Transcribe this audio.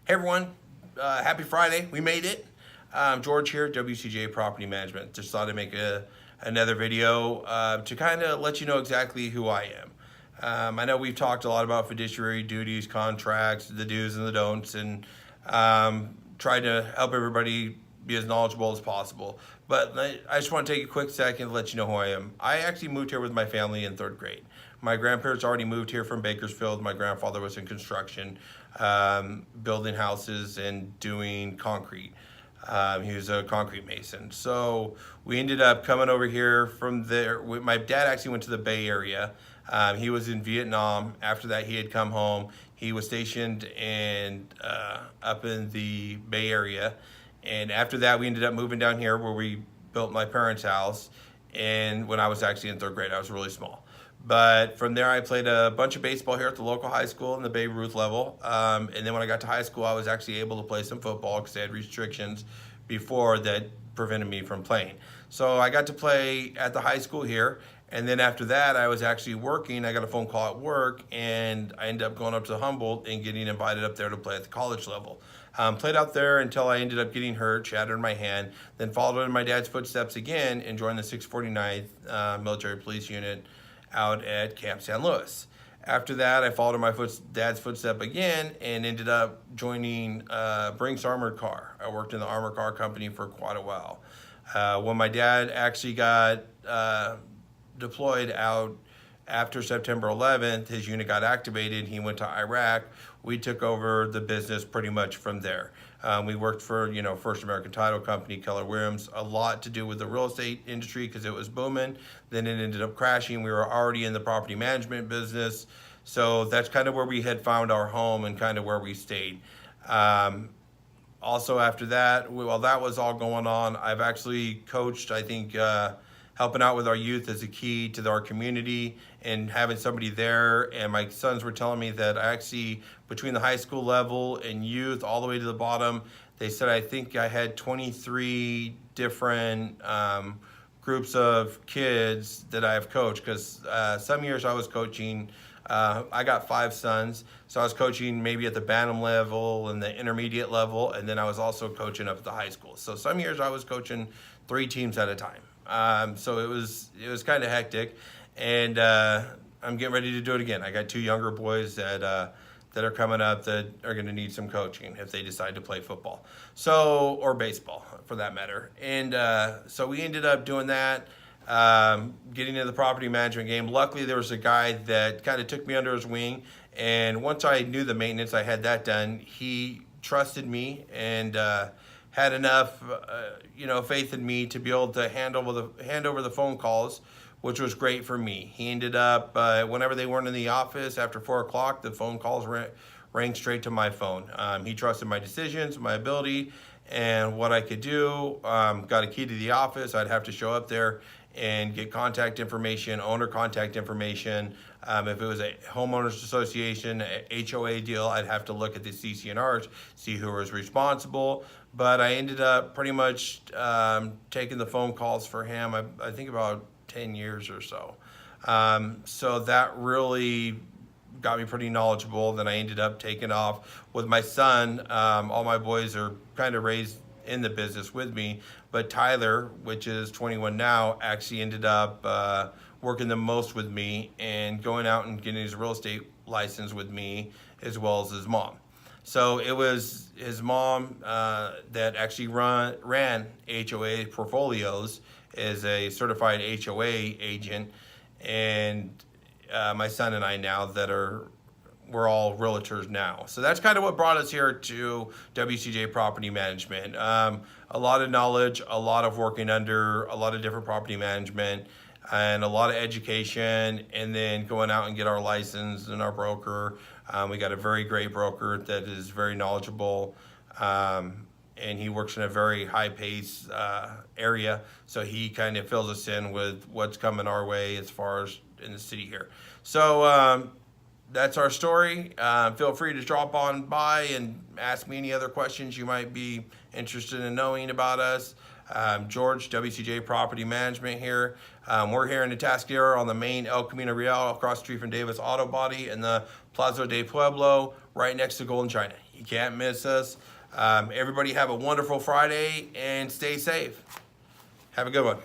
Hey everyone, happy Friday. We made it. George here, WCJ Property Management. Just thought I'd make another video to kind of let you know exactly who I am. I know we've talked a lot about fiduciary duties, contracts, the do's and the don'ts, and tried to help everybody be as knowledgeable as possible. But I just want to take a quick second to let you know who I am. I actually moved here with my family in third grade. My grandparents already moved here from Bakersfield. My grandfather was in construction, building houses and doing concrete. He was a concrete mason. So we ended up coming over here from there. My dad actually went to the Bay Area. He was in Vietnam. After that, he had come home. He was stationed up in the Bay Area. And after that, we ended up moving down here where we built my parents' house. And when I was actually in third grade, I was really small. But from there, I played a bunch of baseball here at the local high school in the Babe Ruth level. And then when I got to high school, I was actually able to play some football because they had restrictions before that prevented me from playing. So I got to play at the high school here. And then after that, I was actually working. I got a phone call at work, and I ended up going up to Humboldt and getting invited up there to play at the college level. Played out there until I ended up getting hurt, shattered my hand, then followed in my dad's footsteps again and joined the 649th Military Police Unit out at Camp San Luis. After that, I followed in my dad's footstep again and ended up joining Brinks Armored Car. I worked in the armored car company for quite a while. When my dad actually got deployed out after September 11th, his unit got activated. He went to Iraq. We took over the business pretty much from there. We worked for, First American Title Company, Keller Williams, a lot to do with the real estate industry because it was booming. Then it ended up crashing. We were already in the property management business. So that's kind of where we had found our home and kind of where we stayed. Also after that, while that was all going on, I've actually coached, I think, helping out with our youth is a key to our community and having somebody there. And my sons were telling me that I actually, between the high school level and youth all the way to the bottom, they said I think I had 23 different groups of kids that I've coached because some years I was coaching, I got 5 sons, so I was coaching maybe at the Bantam level and the intermediate level, and then I was also coaching up at the high school. So some years I was coaching 3 teams at a time. So it was kind of hectic, and I'm getting ready to do it again. I got 2 younger boys that are coming up that are going to need some coaching if they decide to play football, or baseball for that matter. And so we ended up doing that, getting into the property management game. Luckily, there was a guy that kind of took me under his wing, and once I knew the maintenance, I had that done. He trusted me and had enough, faith in me to be able to hand over the phone calls, which was great for me. He ended up, whenever they weren't in the office after 4 o'clock, the phone calls rang straight to my phone. He trusted my decisions, my ability, and what I could do. Got a key to the office. I'd have to show up there and get contact information, owner contact information. If it was a homeowners association, a HOA deal, I'd have to look at the CC&Rs, see who was responsible. But I ended up pretty much taking the phone calls for him, I think about 10 years or so. So that really got me pretty knowledgeable. Then I ended up taking off with my son. All my boys are kind of raised in the business with me, but Tyler, which is 21 now, actually ended up working the most with me and going out and getting his real estate license with me, as well as his mom. So it was his mom that actually ran HOA portfolios as a certified HOA agent, and my son and I now we're all realtors now. So that's kind of what brought us here to WCJ Property Management. A lot of knowledge, a lot of working under a lot of different property management, and a lot of education, and then going out and get our license and our broker. We got a very great broker that is very knowledgeable, and he works in a very high-paced area, so he kind of fills us in with what's coming our way as far as in the city here. So that's our story. Feel free to drop on by and ask me any other questions you might be interested in knowing about us. George, WCJ Property Management here. We're here in Atascadero on the main El Camino Real, across the street from Davis Auto Body in the Plaza de Pueblo, right next to Golden China. You can't miss us. Everybody have a wonderful Friday and stay safe. Have a good one.